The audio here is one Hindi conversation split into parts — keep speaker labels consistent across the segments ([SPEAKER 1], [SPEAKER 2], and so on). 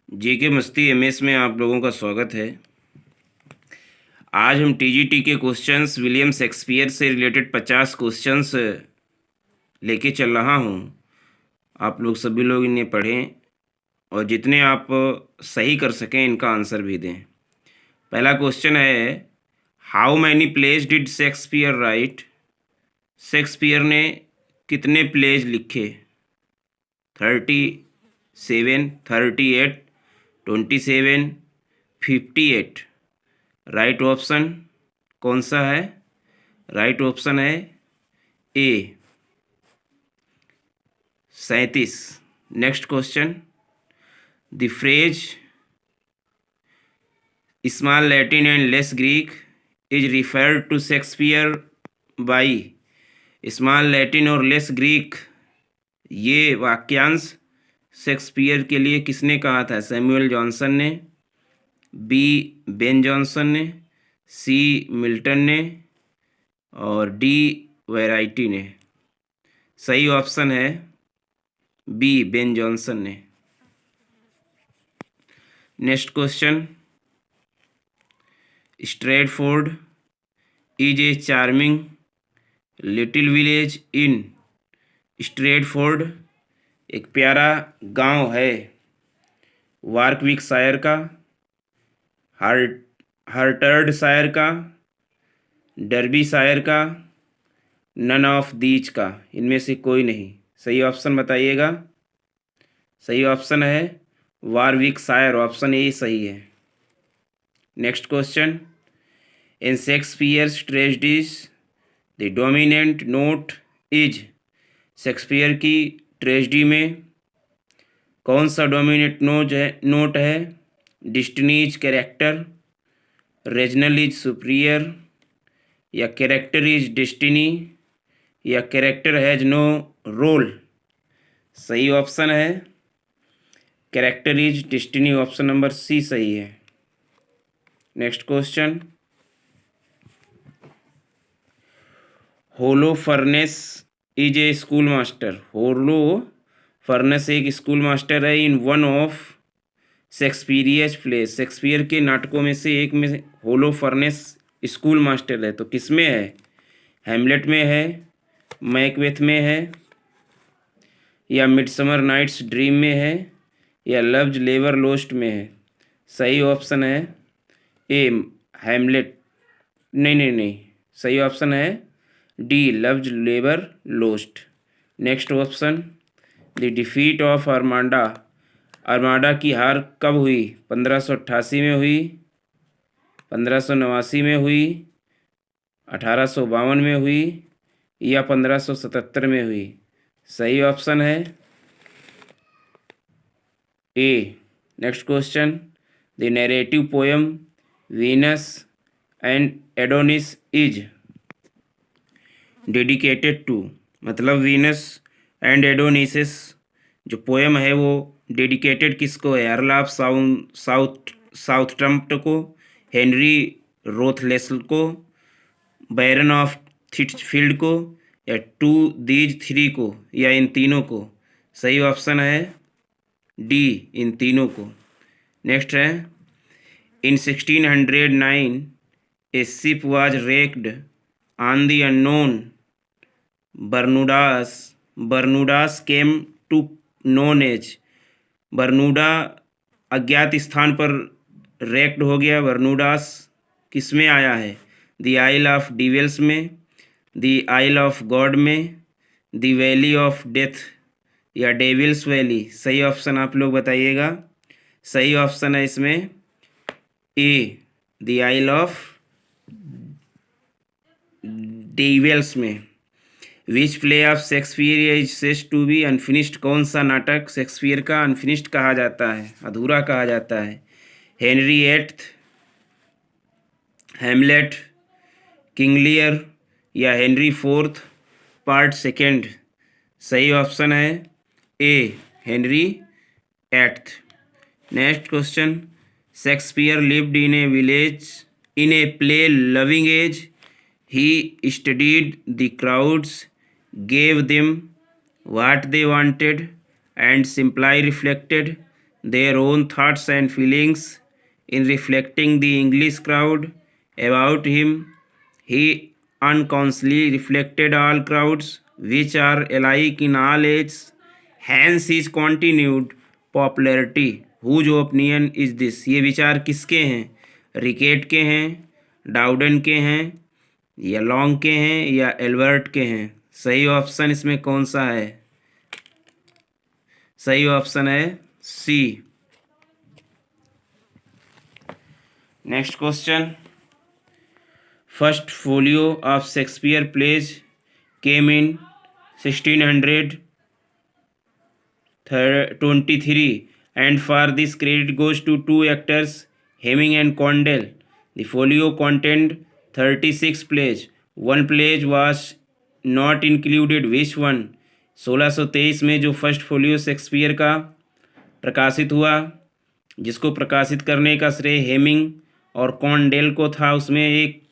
[SPEAKER 1] जेके मस्ती एमएस में आप लोगों का स्वागत है। आज हम टीजीटी के क्वेश्चंस विलियम शेक्सपियर से रिलेटेड 50 क्वेश्चंस लेके चल रहा हूँ। आप लोग सभी लोग इन्हें पढ़ें और जितने आप सही कर सकें इनका आंसर भी दें। पहला क्वेश्चन है, how many plays did Shakespeare write? Shakespeare ने कितने प्लेज लिखे? 37, 38, 27, 58। राइट ऑप्शन कौन सा है? राइट ऑप्शन है A 37। Next question, the phrase small Latin and less Greek is referred to Shakespeare by. Small Latin और लेस ग्रीक, ये वाक्यांश शेक्सपियर के लिए किसने कहा था? सैमुअल जॉनसन ने, बी बेन जॉनसन ने, सी मिल्टन ने और डी वेराइटी ने। सही ऑप्शन है बी बेन जॉनसन ने। Next question, Stratford is a charming little village in. Stratford एक प्यारा गांव है वार्कविकशायर का, हर्टर्डशायर का, डर्बीशायर का, नन ऑफ दीज का, इनमें से कोई नहीं। सही ऑप्शन बताइएगा। सही ऑप्शन है वारविकशायर, ऑप्शन ए सही है। Next question, in Shakespeare's tragedies the dominant note is. Shakespeare की ट्रेजेडी में कौन सा डोमिनेंट नोट है? Destiny is character, regional is superior, या कैरेक्टर इज डेस्टिनी, या कैरेक्टर हैज नो रोल। सही ऑप्शन है character is destiny, option number C सही है। Next question, Holofernes is a school master. Holofernes एक स्कूल मास्टर है in one of Shakespeare's play. Shakespeare के नाटकों में से एक में होलोफर्नेस स्कूल मास्टर है, तो किस में है? हैमलेट में है, मैकबेथ में है, या मिडसमर नाइट्स ड्रीम में है, या लव्स लेबर लोस्ट में है। सही ऑप्शन है ए हैमलेट, नहीं, सही ऑप्शन है D loves labour lost. Next option, the defeat of armada. Armada की हार कब हुई? 1588 में हुई, 1589 में हुई, 1852 में हुई, या 1577 में हुई। सही ऑप्शन है A. Next question, the narrative poem Venus and Adonis is dedicated to. मतलब वीनस एंड एडोनिसिस जो पोएम है वो डेडिकेटेड किसको है? अर्ल ऑफ साउथटम्प्ट को, हेनरी रोथलेसल को, बैरन ऑफ थिटफील्ड को, या टू दीज थ्री को, या इन तीनों को। सही ऑप्शन है डी इन तीनों को। नेक्स्ट है, in 1609 a ship was wrecked on the unknown Bermudas. Bermudas came to known as. Bermuda अज्ञात स्थान पर रेक्ड हो गया। बर्मुडास किस में आया है? द आइल ऑफ डिवेल्स में, द आइल ऑफ गॉड में, द वैली ऑफ डेथ, या डेविल्स वैली। सही ऑप्शन आप लोग बताइएगा। सही ऑप्शन है इसमें A the isle of devils में। Which play of Shakespeare is said to be unfinished. कौन सा नाटक शेक्सपियर का अनफिनिश्ड कहा जाता है, अधूरा कहा जाता है? Henry eighth, Hamlet, King Lear, या हेनरी फोर्थ पार्ट सेकेंड। सही ऑप्शन है A Henry eighth. Next question, Shakespeare lived in a village in a play loving age. He studied the crowds, gave them what they wanted, and simply reflected their own thoughts and feelings in reflecting the English crowd about him. He unconsciously reflected all crowds, which are alike in all ages. Hence his continued popularity. Whose opinion is this? ये विचार किसके हैं? रिकेट के हैं, डाउडन के हैं, या लॉन्ग के हैं, या एल्बर्ट के हैं? सही ऑप्शन इसमें कौन सा है? सही ऑप्शन है C. Next question. First folio of Shakespeare plays came in 1623 and for this credit goes to two actors, Hemming and Condell. The folio contained 36 plays. One play was not included. Which one? 1623 में जो फर्स्ट फोलियो शेक्सपियर का प्रकाशित हुआ, जिसको प्रकाशित करने का श्रेय हेमिंग और कॉन्डेल को था, उसमें एक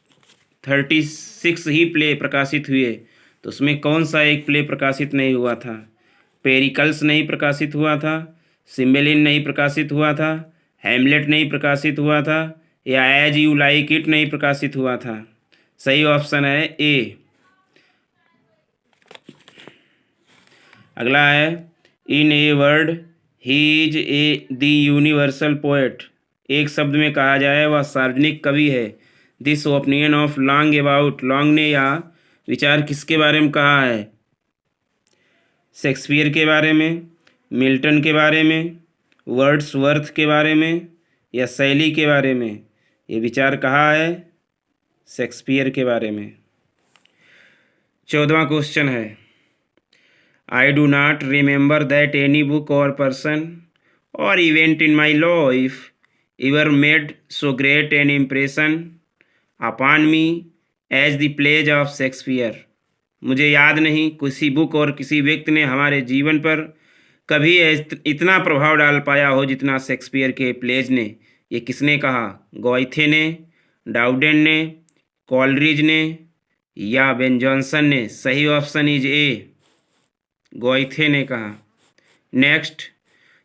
[SPEAKER 1] 36 ही प्ले प्रकाशित हुए। तो उसमें कौन सा एक प्ले प्रकाशित नहीं हुआ था? पेरिकल्स नहीं प्रकाशित हुआ था, सिम्बेलिन नहीं प्रकाशित हुआ था, हैमलेट नहीं प्रकाशित हुआ था, या एज यू लाइक इट नहीं प्रकाशित हुआ था? सही ऑप्शन है ए। अगला है in a word he is a the universal poet. एक शब्द में कहा जाए वह सार्वजनिक कवि है। This opinion of Long about, Long ने यह विचार किसके बारे में कहा है? शेक्सपियर के बारे में, मिल्टन के बारे में, वर्ड्सवर्थ के बारे में, या शैली के बारे में? ये विचार कहा है शेक्सपियर के बारे में। 14वां क्वेश्चन है I do not remember that any book और पर्सन और event in my life ever made so great an impression upon me as the plays of Shakespeare. मुझे याद नहीं किसी बुक और किसी व्यक्ति ने हमारे जीवन पर कभी इतना प्रभाव डाल पाया हो जितना शेक्सपियर के प्लेज ने। ये किसने कहा? गॉयथे ने, डाउडेन ने, कॉलरिज ने, या बेन जॉनसन ने? सही ऑप्शन इज ए, गॉयथे ने कहा। Next,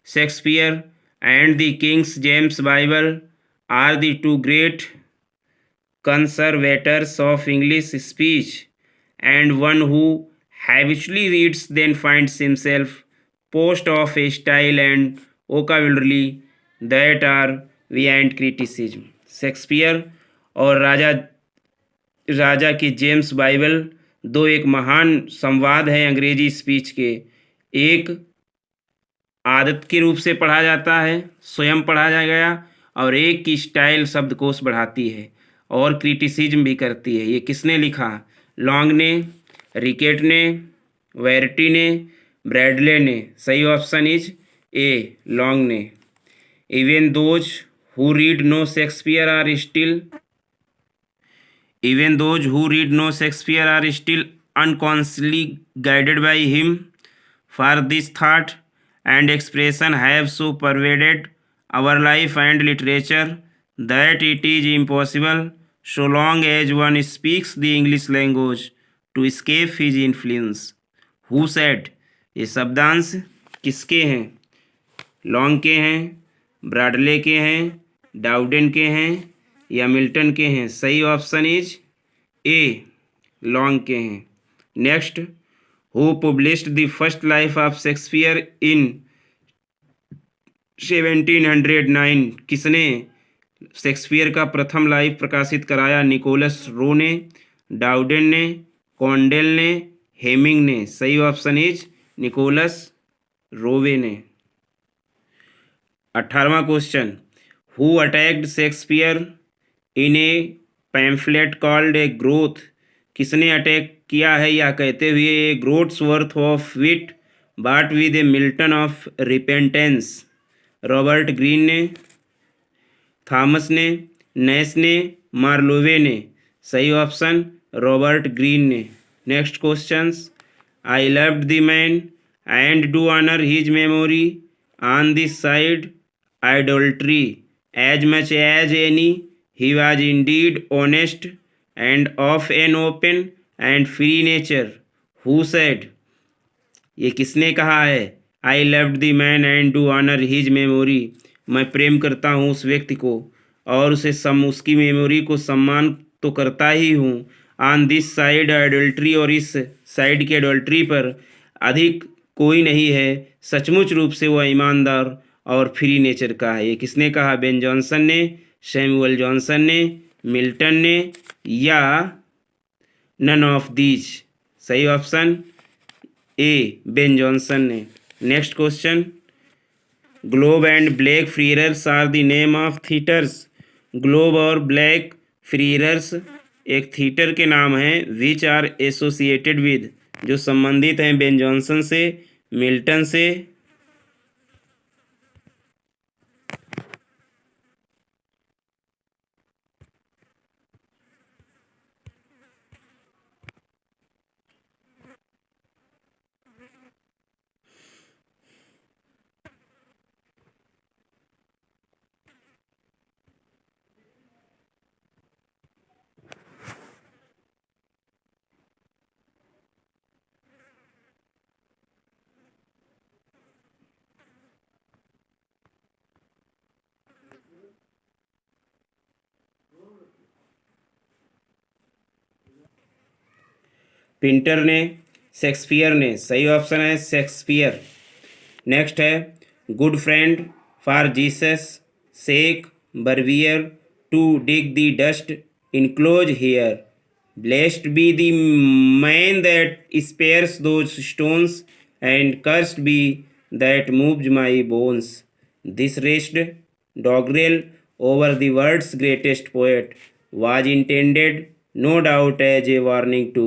[SPEAKER 1] Shakespeare and the King James Bible are the two great conservators of English speech, and one who habitually reads then finds himself possessed of a style and vocabulary that are beyond criticism. Shakespeare और राजा की जेम्स बाइबल दो एक महान संवाद है अंग्रेजी स्पीच के। एक आदत के रूप से पढ़ा जाता है, स्वयं पढ़ा गया, और एक की स्टाइल शब्दकोश बढ़ाती है और क्रिटिसिज्म भी करती है। ये किसने लिखा? लॉन्ग ने, रिकेट ने, वेरटी ने, ब्रैडले ने? सही ऑप्शन इज ए, लॉन्ग ने। Even those who read no Shakespeare are still unconsciously guided by him, for this thought and expression have so pervaded our life and literature that it is impossible, so long as one speaks the English language, to escape his influence. Who said? ये शब्दांश किसके हैं? लॉन्ग के हैं, ब्रैडले के हैं, डाउडेन के हैं, या मिल्टन के हैं? सही ऑप्शन इज ए, लॉन्ग के हैं। Next, who published the first life of Shakespeare in 1709? किसने शेक्सपियर का प्रथम लाइफ प्रकाशित कराया? निकोलस रो ने, डाउडेन ने, कॉन्डेल ने, हेमिंग ने? सही ऑप्शन इज निकोलस रोवे ने। 18वां question, who attacked Shakespeare in a pamphlet called a groat? किसने अटैक किया है या कहते हुए a groat's worth of wit bought with a million of repentance? Robert Greene ने, थॉमस ने, नैश ने, मार्लोवे ने? सही ऑप्शन रॉबर्ट ग्रीन ने। Next questions, I loved the man and do honour his memory on this side idolatry as much as any he was indeed honest and of an open and free nature. Who said? ये किसने कहा है? I loved the man and do honour his memory, मैं प्रेम करता हूँ उस व्यक्ति को और उसकी मेमोरी को सम्मान तो करता ही हूँ। ऑन दिस साइड एडल्ट्री, और इस साइड के एडल्ट्री पर अधिक कोई नहीं है, सचमुच रूप से वह ईमानदार और फ्री नेचर का है। ये किसने कहा? बेन जॉनसन ने, सैमुअल जॉनसन ने, मिल्टन ने, या नन ऑफ दीज? सही ऑप्शन ए, बेन जॉनसन ने। Next question, Globe and Blackfriars are the name of theatres. Globe और ब्लैक फ्रीयर्स एक थिएटर के नाम हैं विच आर एसोसिएटेड विद, जो संबंधित हैं बेन जॉनसन से, मिल्टन से, पिंटर ने, शेक्सपियर ने। सही ऑप्शन है शेक्सपियर। नेक्स्ट है, good friend for Jesus sake forbear to dig the dust enclose here, blessed be the man that spares those stones and cursed be that moves my bones. This rest doggerel over the world's greatest poet was intended, no doubt, as a warning to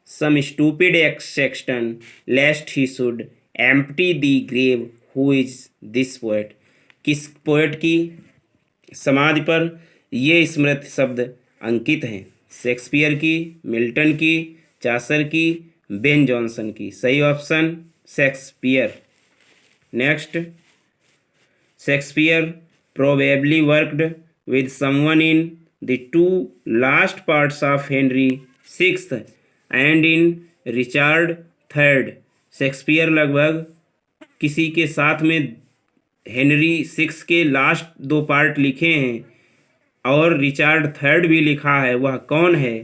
[SPEAKER 1] some stupid sexton, lest he should empty the grave. Who is this poet? किस पोएट की समाधि पर ये स्मृति शब्द अंकित हैं? शेक्सपियर की, मिल्टन की, चासर की, बेन जॉनसन की। सही option Shakespeare. Next, Shakespeare probably worked with someone in the two last parts of Henry VI and in Richard III. Shakespeare लगभग किसी के साथ में हेनरी सिक्स के लास्ट 2 पार्ट लिखे हैं और रिचार्ड थर्ड भी लिखा है। वह कौन है?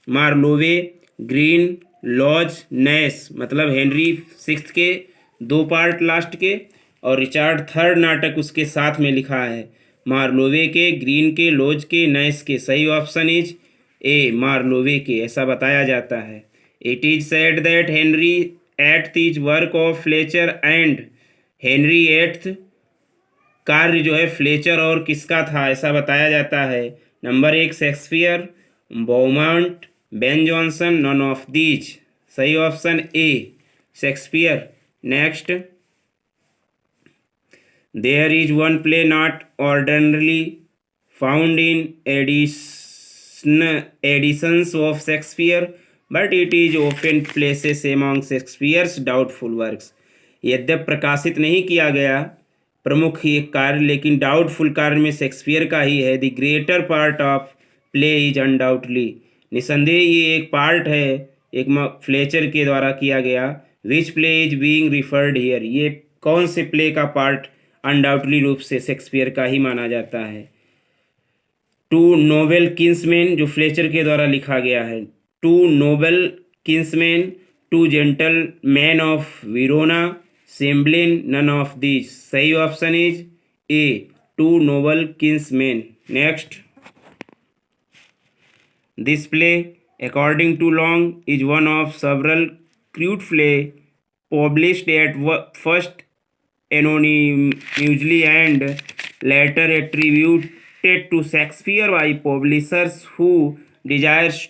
[SPEAKER 1] मार्लोवे, ग्रीन, लॉज, नैश। मतलब हेनरी सिक्स के 2 पार्ट लास्ट के और रिचार्ड थर्ड नाटक उसके साथ में लिखा है। मार्लोवे के, ग्रीन के, लॉज के, नैश के। सही ऑप्शन इज ए, मार्लोवे के, ऐसा बताया जाता है। It is said that Henry eighth is work of Fletcher and, Henry eighth कार्य जो है फ्लेचर और किसका था, ऐसा बताया जाता है। Number 1 Shakespeare, beaumont, Ben Jonson, none of these. सही option A Shakespeare. Next, there is one play not ordinarily found in editions of Shakespeare, but it is often places among Shakespeare's doubtful works. यद्यप प्रकाशित नहीं किया गया प्रमुख एक कार्य, लेकिन डाउटफुल कार्य में शेक्सपियर का ही है। The greater part of play is undoubtedly, निसंदेह ये एक पार्ट है एक फ्लेचर के द्वारा किया गया। Which play is being referred here, ये कौन से प्ले का पार्ट अनडाउटली रूप से शेक्सपियर का ही माना जाता है? टू नोबेल किंग्समैन, जो फ्लेचर के द्वारा लिखा गया है। Two noble kinsmen, two gentlemen of Verona, Cymbeline, none of this. सही option is A, two noble kinsmen. Next, this play according to Long is one of several crude play published at first anonymously and later attributed to Shakespeare by publishers who desired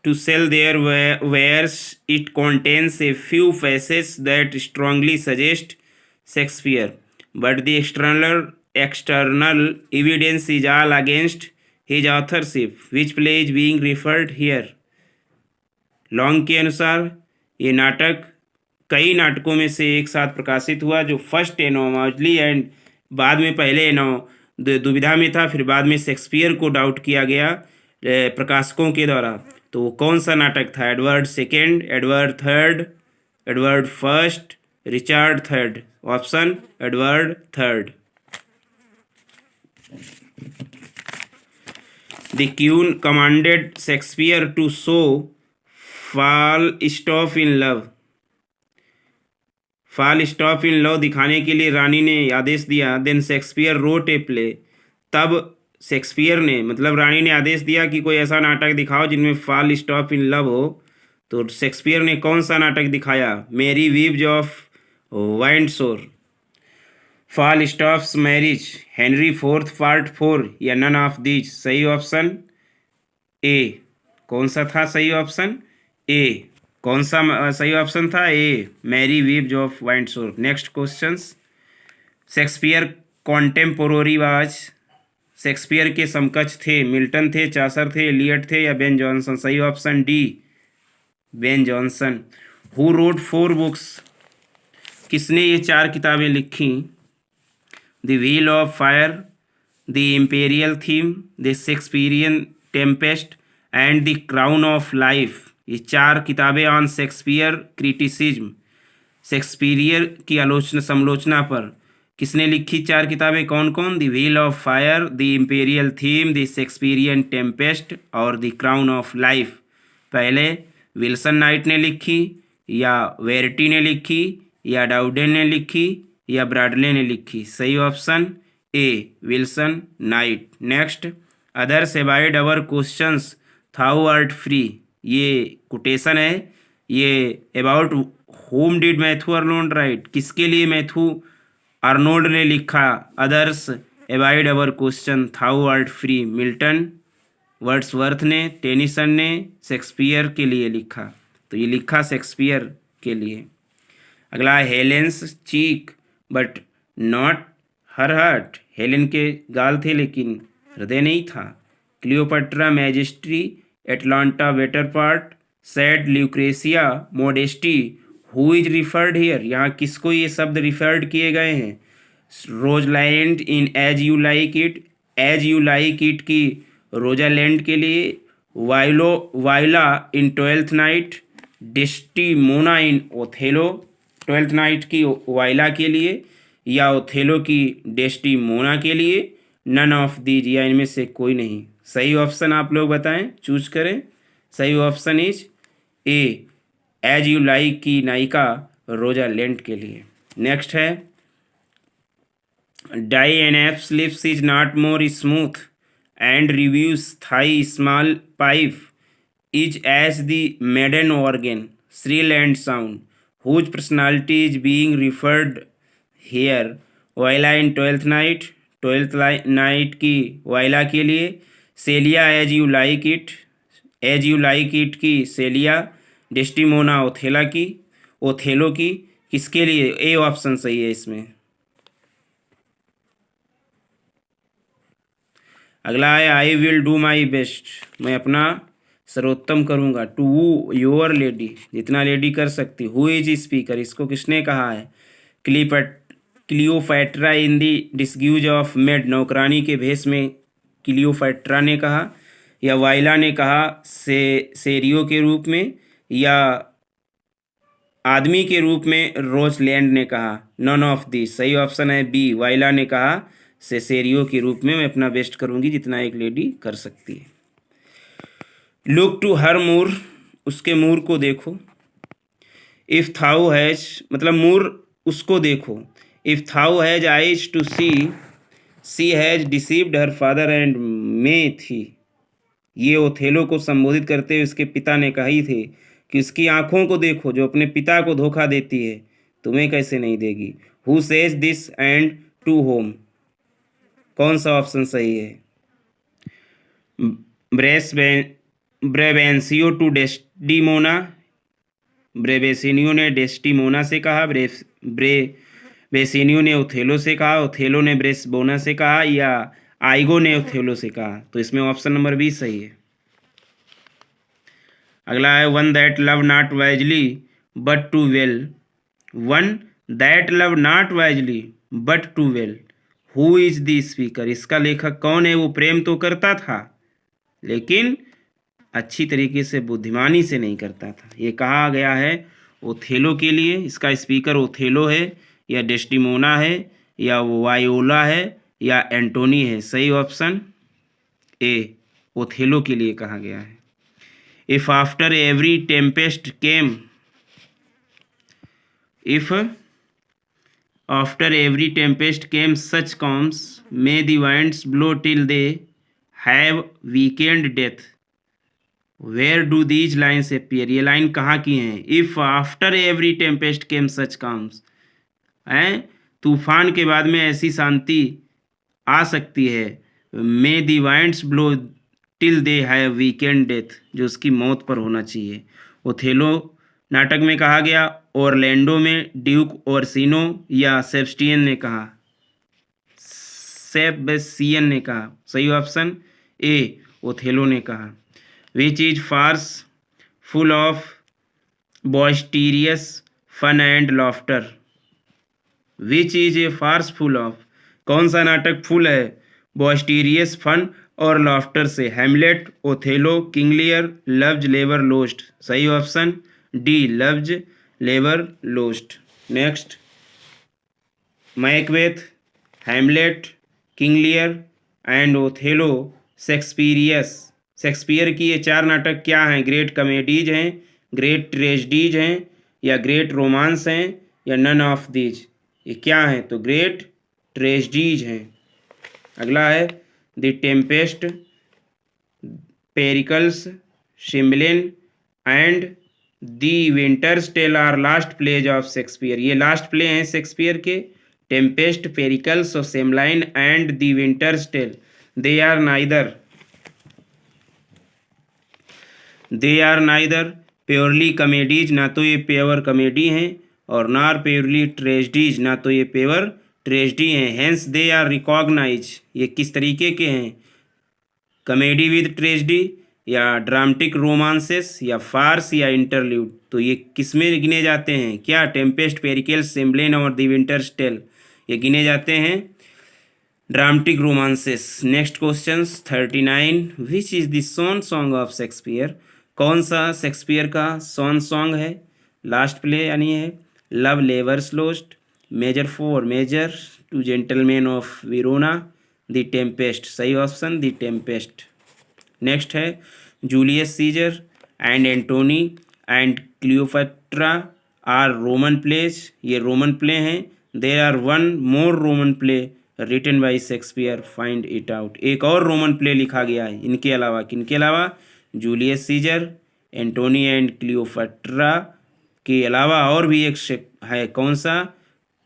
[SPEAKER 1] to sell their wares. It contains a few passages that strongly suggest Shakespeare, but the external evidence is all against his authorship. Which play is being referred here? Long के अनुसार ये नाटक कई नाटकों में से एक साथ प्रकाशित हुआ जो फर्स्ट एनोमॉजली एंड बाद में पहले दुविधा में था, फिर बाद में शेक्सपियर को डाउट किया गया प्रकाशकों के द्वारा। तो वो कौन सा नाटक था? Edward second, Edward third, Edward first, Richard third? Option Edward third. The queen commanded Shakespeare to show Falstaff in love. Falstaff in love दिखाने के लिए रानी ने आदेश दिया। Then Shakespeare wrote a play. तब शेक्सपियर ने मतलब रानी ने आदेश दिया कि कोई ऐसा नाटक दिखाओ जिनमें फालस्टाफ इन लव हो। तो शेक्सपियर ने कौन सा नाटक दिखाया? Merry wives of Windsor, Falstaff's marriage, Henry fourth part 4 या नन ऑफ दीज? सही ऑप्शन ए। कौन सा था सही ऑप्शन? ए। कौन सा सही ऑप्शन था? A, merry wives of Windsor. Next questions. Shakespeare contemporary was. Shakespeare के समकक्ष थे। मिल्टन थे, चासर थे, एलियट थे या बेन जॉनसन? सही option D, Ben Jonson. Who wrote 4 books? किसने ये 4 किताबें लिखी? The wheel of fire, the imperial theme, the Shakespearean Tempest and the crown of life. ये 4 किताबें ऑन शेक्सपियर क्रिटिसिज्म, शेक्सपियर की आलोचना समालोचना पर किसने लिखी? 4 किताबें कौन कौन? The wheel of fire, the imperial theme, the Shakespearean Tempest और द क्राउन ऑफ लाइफ। पहले विल्सन नाइट ने लिखी या वेरिटी ने लिखी या डाउडेन ने लिखी या ब्रैडले ने लिखी? सही option A, Wilson Knight. Next. Others avoid our questions thou art free. ये कोटेशन है। ये about whom did Matthew Arnold write? किसके लिए मैथ्यू आर्नोल्ड ने लिखा others avoid our question thou art free? Milton, Wordsworth ने, टेनिसन ने शेक्सपियर के लिए लिखा। तो ये लिखा शेक्सपियर के लिए। अगला, Helen's cheek but not her heart. Helen के गाल थे लेकिन हृदय नहीं था। Cleopatra majesty, Atalanta better part, sad Lucretia, modesty. Who is referred here? यहाँ किसको ये शब्द रिफर्ड किए गए हैं? Rosalind in as you like it, as you like it की रोजालैंड के लिए, Viola in twelfth night, Desdemona in Othello, twelfth night की वाइला के लिए या ओथेलो की डेस्टिमोना के लिए? नन ऑफ दीज या इनमें से कोई नहीं। सही ऑप्शन आप लोग बताएं, चूज करें। सही option is A, as you like की नायिका रोजालैंड के लिए। नेक्स्ट है, Diana's lips is not more smooth and rubious thy small pipe is as the maiden organ shrill and sound whose personality is being referred here? Viola in twelfth night, twelfth night की वाइला के लिए, Celia as you like it, as you like it की सेलिया, डेस्टिमोना ओथेलो की किसके लिए? ए ऑप्शन सही है इसमें। अगला है, I will do my best, मैं अपना सर्वोत्तम करूँगा। टू वू योर लेडी, जितना लेडी कर सकती। हु इज स्पीकर, इसको किसने कहा है? Cleopatra in the disguise of maid, नौकरानी के भेष में क्लियोपैट्रा ने कहा या वाइला ने कहा सेरियो के रूप में या आदमी के रूप में रोजलैंड ने कहा? None of this. सही ऑप्शन है बी, वाइला ने कहा सेरियो के रूप में मैं अपना बेस्ट करूंगी जितना एक लेडी कर सकती है। लुक टू हर मूर, उसके मूर को देखो। इफ़ थाउ हैज, मतलब मूर उसको देखो। If thou hast eyes to see has deceived her father and may thee. ये ओथेलो को संबोधित करते हुए उसके पिता ने कही थे कि उसकी आंखों को देखो जो अपने पिता को धोखा देती है, तुम्हें कैसे नहीं देगी? Who says this and to whom? कौन सा ऑप्शन सही है? ब्रेवेंसियो टू डेस्टिमोना, ब्रेवेसिनियो ने डेस्टिमोना से कहा, ब्रेवेसिनियो ने ओथेलो से कहा, ओथेलो ने ब्रेसबोना से कहा या आइगो ने ओथेलो से कहा? तो इसमें ऑप्शन नंबर बी सही है। अगला है, one that love not wisely but too well, one that love not wisely but too well, who is the speaker? इसका लेखक कौन है? वो प्रेम तो करता था लेकिन अच्छी तरीके से बुद्धिमानी से नहीं करता था। ये कहा गया है ओथेलो के लिए। इसका स्पीकर ओथेलो है या डेस्टिमोना है या वायोला है या एंटोनी है। सही ऑप्शन ए ओथेलो के लिए कहा गया है। If after every Tempest came if After every tempest came such calms, may the winds blow till they have weakened death. Where do these lines appear? ये लाइन कहाँ की हैं? If after every tempest came such calms, हैं तूफान के बाद में ऐसी शांति आ सकती है। May the winds blow till they have weakened death, जो उसकी मौत पर होना चाहिए। ओथेलो नाटक में कहा गया, ओरलैंडो में ड्यूक ओरसिनो या सेबस्टियन ने कहा? सेबस्टियन ने कहा। सही ऑप्शन ए ओथेलो ने कहा। Which is farce full of boisterous fun and laughter? Which is a farce full of, कौन सा नाटक फुल है बॉइस्टीरियस फन और लॉफ्टर से? Hamlet, Othello, King Lear, love's labour lost? सही option D love's labour lost. Next, Macbeth, Hamlet, King Lear and Othello Shakespeare की ये चार नाटक क्या हैं? ग्रेट कॉमेडीज हैं, ग्रेट ट्रेजेडीज हैं या ग्रेट रोमांस हैं या नन ऑफ दीज? ये क्या हैं? तो ग्रेट ट्रेजेडीज हैं। अगला है the tempest, Pericles, Cymbeline and the winter's tale are last plays of Shakespeare. ये लास्ट प्ले हैं शेक्सपियर के। टेम्पेस्ट, पेरिकल्स और Cymbeline and the winter's tale, they are neither purely comedies, ना तो ये प्योर कॉमेडी हैं, और नार प्योरली ट्रेजेडीज, ना तो ये प्योर ट्रेजेडी हैं। हेंस दे आर रिकॉग्नाइज, ये किस तरीके के हैं? कॉमेडी विद ट्रेजेडी या ड्रामेटिक रोमांसेस या फार्स या इंटरल्यूड? तो ये किस में गिने जाते हैं? क्या टेम्पेस्ट, पेरिकल्स, सिम्बलिन और दी विंटर्स टेल ये गिने जाते हैं dramatic romances. Next question 39, which is the song of Shakespeare? कौन सा शेक्सपियर का सॉन्ग है? लास्ट प्ले यानी है love labour's lost, measure 4, measure, two gentlemen of Verona, the tempest? सही ऑप्शन द टेम्पेस्ट। नेक्स्ट है Julius Caesar and Antony and Cleopatra are Roman plays. ये रोमन प्ले हैं। There are one more Roman play written by Shakespeare, find it out. एक और रोमन प्ले लिखा गया है इनके अलावा। किनके अलावा? Julius Caesar, Antony and Cleopatra के अलावा और भी एक है। कौन सा?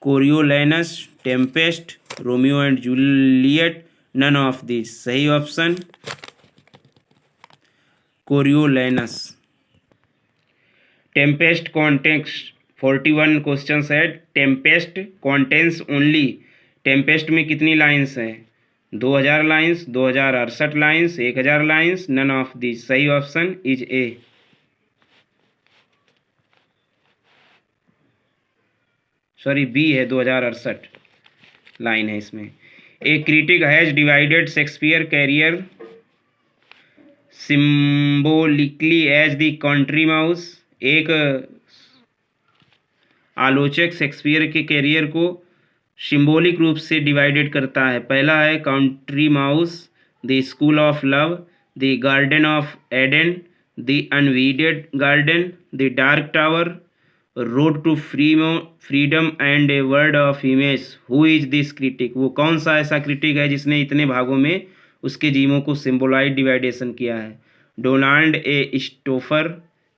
[SPEAKER 1] Coriolanus, tempest, Romeo and Juliet, none of this? सही option Coriolanus. Tempest contains 41 question है। टेम्पेस्ट कॉन्टेंस ओनली, टेम्पेस्ट में कितनी लाइन्स हैं? 2000 lines, 2068 lines, 1000 lines, none of this? सही ऑप्शन इज ए बी है, 2068 लाइन है इसमें। A critic has divided Shakespeare career symbolically as the country mouse. एक आलोचक शेक्सपियर के कैरियर को सिंबॉलिक रूप से डिवाइडेड करता है। पहला है country mouse, the school of love, the garden of Eden, the unweeded garden, the dark tower, road to freedom and a world of image. Who is this critic? वो कौन सा ऐसा क्रिटिक है जिसने इतने भागों में उसके जीवों को सिम्बोलाइज डिवाइडेशन किया है? डोनाल्ड ए स्टोफर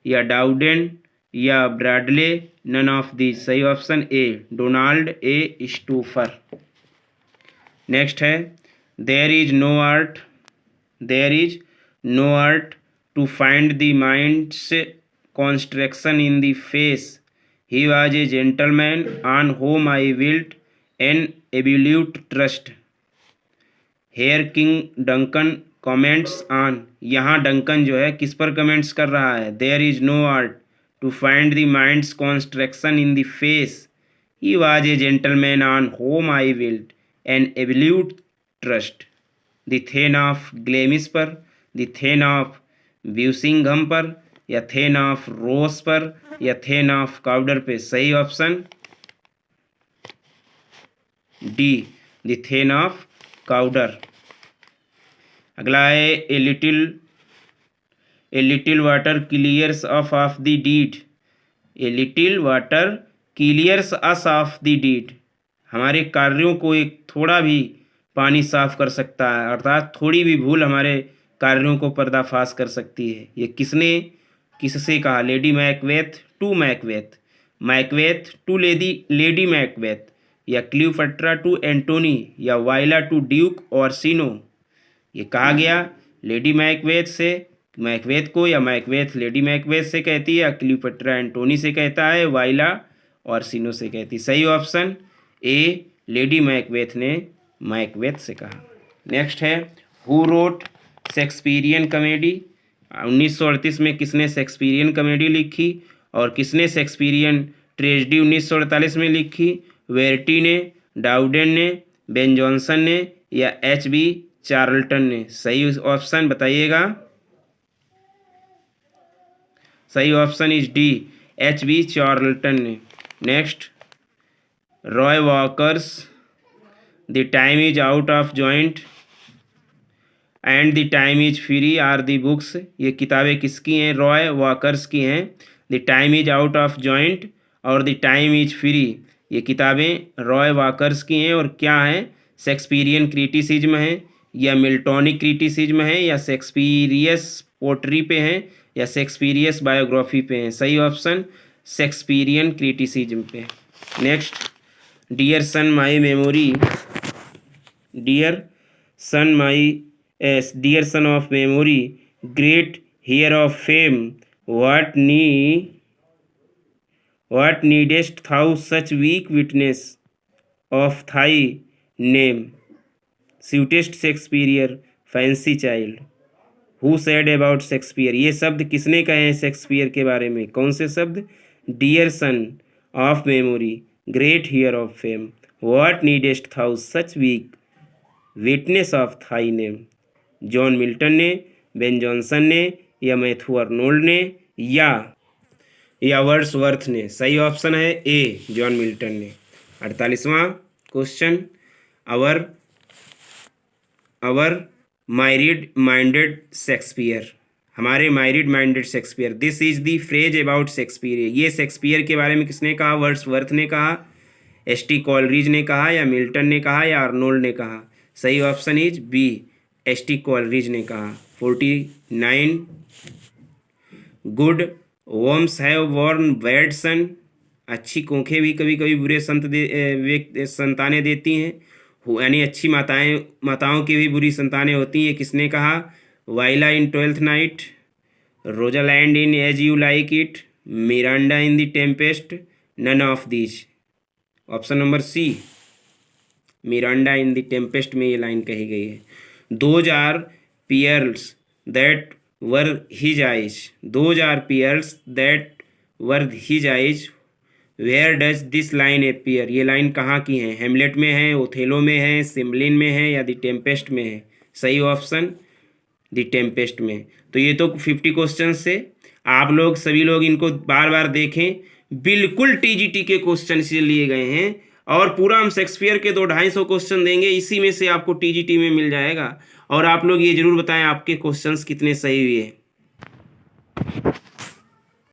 [SPEAKER 1] या डाउडेन या ब्रैडले, नन ऑफ दिस? सही option A Donald A Stauffer. Next है there is no art to find the mind's construction in the face. He was a gentleman on whom I built an absolute trust. Here King Duncan comments on. यहाँ डंकन जो है किस पर कमेंट्स कर रहा है? There is no art to find the mind's construction in the face. He was a gentleman on whom I built an absolute trust. The thane of Glamis पर, द थेन ऑफ ब्यूसिंगम पर, या थेन ऑफ रोस पर, या थेन ऑफ काउडर पे? सही option D, the thane of Cawdor. अगला है a little water clears of the deed. A little water clears us of the deed. हमारे कार्यों को एक थोड़ा भी पानी साफ कर सकता है, अर्थात थोड़ी भी भूल हमारे कार्यों को पर्दाफाश कर सकती है। ये किससे कहा? Lady Macbeth to Macbeth, Macbeth to Lady Macbeth, या क्लियोपेट्रा टू एंटोनी, या वाइला टू ड्यूक ऑर्सिनो? ये कहा गया लेडी मैकबेथ से मैकबेथ को, या मैकबेथ लेडी मैकबेथ से कहती है, या क्लियोपेट्रा एंटोनी से कहता है, वाइला ऑर्सिनो से कहती। सही ऑप्शन ए, लेडी मैकबेथ ने मैकबेथ से कहा। नेक्स्ट है हु रोट शेक्सपियरियन कॉमेडी। 1938 में किसने शेक्सपियरियन कॉमेडी लिखी, और किसने शेक्सपियरियन ट्रेजेडी 1948 में लिखी? वेर्टी ने, डाउडेन ने, बेन जॉनसन ने, या H.B. चार्ल्टन ने? सही ऑप्शन बताइएगा। सही option is D, H.B. Charlton ने। नेक्स्ट, Roy Walker's the time is out of joint and the time is free are the books. ये किताबें किसकी हैं? रॉय वॉकर्स की हैं। The time is out of joint और द टाइम इज फ्री, ये किताबें रॉय वॉकर्स की हैं। और क्या हैं? शेक्सपियरियन क्रिटिसिज्म है, या मिल्टॉनिक क्रिटिसिज्म है, या शेक्सपियरियस पोट्री पे हैं, या शेक्सपियरियस बायोग्राफी पे हैं? सही ऑप्शन शेक्सपियरियन क्रिटिसिज्म पे। Next, dear son my memory, dear son of memory, great heir of fame, what needest thou such weak witness of thy name, sweetest Shakespeare, fancy child, who said about Shakespeare? ये शब्द किसने कहे हैं शेक्सपियर के बारे में? कौन से शब्द? Dear son of memory, great heir of fame, what needest thou such weak witness of thy name. John Milton ने, बेन जॉनसन ने, या मैथ्यू अर्नोल्ड ने, या वर्ड्सवर्थ ने? सही ऑप्शन है ए, जॉन मिल्टन ने। 48वां question, our myriad minded Shakespeare, हमारे myriad minded Shakespeare. This is the phrase about Shakespeare, ये शेक्सपियर के बारे में किसने कहा? वर्ड्सवर्थ ने कहा, H.T. कॉलरिज ने कहा, या मिल्टन ने कहा, या अर्नोल्ड ने कहा? सही option is B, H.T. Coleridge ने कहा। 49, गुड वॉर्म्स हैव बॉर्न बैड सन, अच्छी कोंखें भी कभी कभी बुरे संतानें देती हैं, यानी अच्छी माताओं की भी बुरी संतानें होती हैं। किसने कहा? Viola in 12th Night, Rosalind in as you like It, Miranda in the Tempest, none of these. Option number C, Miranda in the Tempest में ये लाइन कही गई है। Those are pearls that were his eyes, those are pearls that were his eyes, where does this line appear? ये लाइन कहाँ की है? हेमलेट में है, ओथेलो में है, सिमलिन में है, या द टेम्पेस्ट में है? सही ऑप्शन द टेम्पेस्ट में। तो ये तो 50 क्वेश्चन से आप लोग सभी लोग इनको बार बार देखें, बिल्कुल TGT के क्वेश्चन से लिए गए हैं, और पूरा हम शेक्सपियर के 200-250 क्वेश्चन देंगे, इसी में से आपको TGT में मिल जाएगा। और आप लोग ये जरूर बताएं आपके क्वेश्चंस कितने सही हुए।